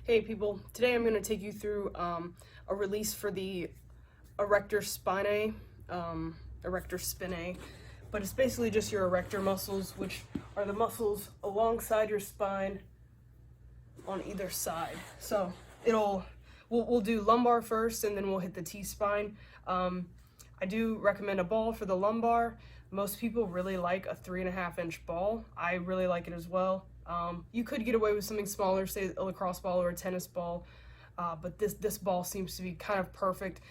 Hey people, today I'm going to take you through a release for the erector spinae, but it's basically just your erector muscles, which are the muscles alongside your spine on either side. So we'll do lumbar first, and then we'll hit the T-spine. I do recommend a ball for the lumbar. Most people really like a 3.5-inch ball. I really like it as well. You could get away with something smaller, say a lacrosse ball or a tennis ball, but this ball seems to be kind of perfect.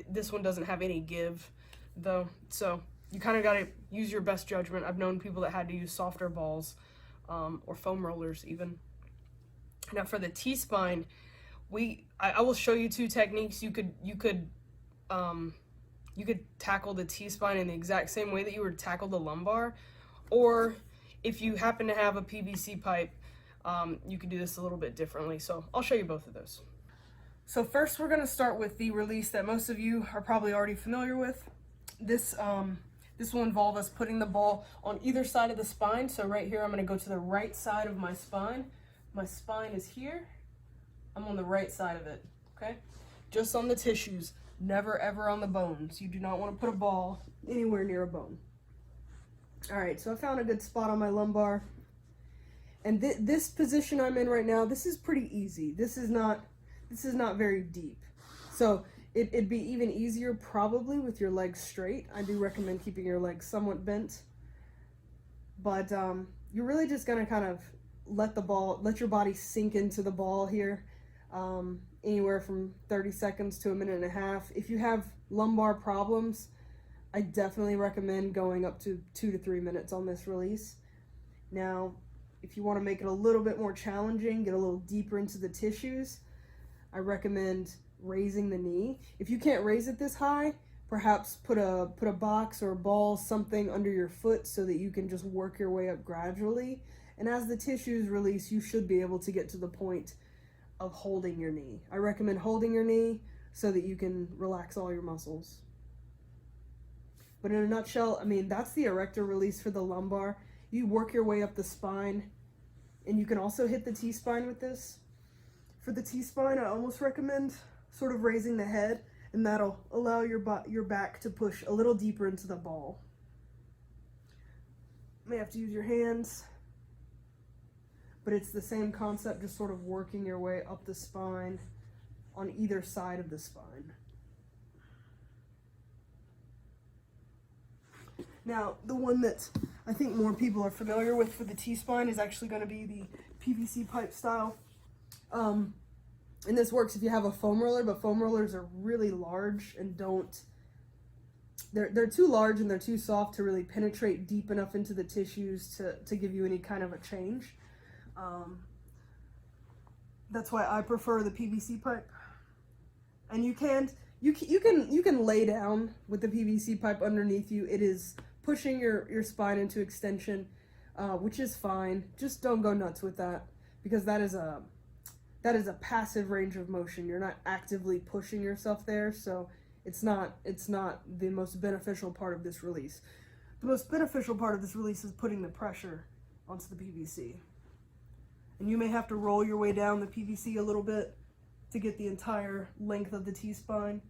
This one doesn't have any give, though, so you kind of got to use your best judgment. I've known people that had to use softer balls or foam rollers even. Now for the T-spine, I will show you two techniques. You could tackle the T-spine in the exact same way that you would tackle the lumbar, or if you happen to have a PVC pipe, you could do this a little bit differently. So I'll show you both of those. So first we're going to start with the release that most of you are probably already familiar with. This will involve us putting the ball on either side of the spine. So right here I'm going to go to the right side of my spine. My spine is here. I'm on the right side of it, okay? Just on the tissues, never ever on the bones. You do not want to put a ball anywhere near a bone. All right, so I found a good spot on my lumbar, and this position I'm in right now, this is pretty easy. This is not very deep, so it'd be even easier probably with your legs straight. I do recommend keeping your legs somewhat bent, but you're really just gonna kind of let your body sink into the ball here, anywhere from 30 seconds to a minute and a half. If you have lumbar problems, I definitely recommend going up to 2 to 3 minutes on this release. Now, if you want to make it a little bit more challenging, get a little deeper into the tissues, I recommend raising the knee. If you can't raise it this high, perhaps put a box or a ball, something under your foot so that you can just work your way up gradually. And as the tissues release, you should be able to get to the point of holding your knee. I recommend holding your knee so that you can relax all your muscles. But in a nutshell, I mean, that's the erector release for the lumbar. You work your way up the spine, and you can also hit the T-spine with this. For the T-spine, I almost recommend sort of raising the head, and that'll allow your back to push a little deeper into the ball. You may have to use your hands, but it's the same concept, just sort of working your way up the spine on either side of the spine. Now, the one that I think more people are familiar with for the T-spine is actually going to be the PVC pipe style. And this works if you have a foam roller, but foam rollers are really large and they're too large and they're too soft to really penetrate deep enough into the tissues to give you any kind of a change. That's why I prefer the PVC pipe. And you can lay down with the PVC pipe underneath you. It is pushing your spine into extension, which is fine. Just don't go nuts with that, because that is a passive range of motion. You're not actively pushing yourself there, so it's not the most beneficial part of this release. The most beneficial part of this release is putting the pressure onto the PVC. And you may have to roll your way down the PVC a little bit to get the entire length of the T-spine.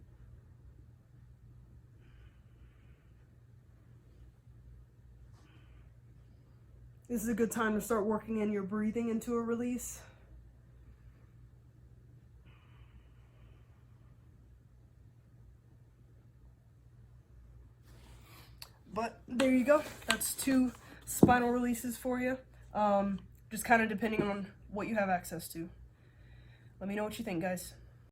This is a good time to start working in your breathing into a release. But there you go. That's 2 spinal releases for you. Just kind of depending on what you have access to. Let me know what you think, guys.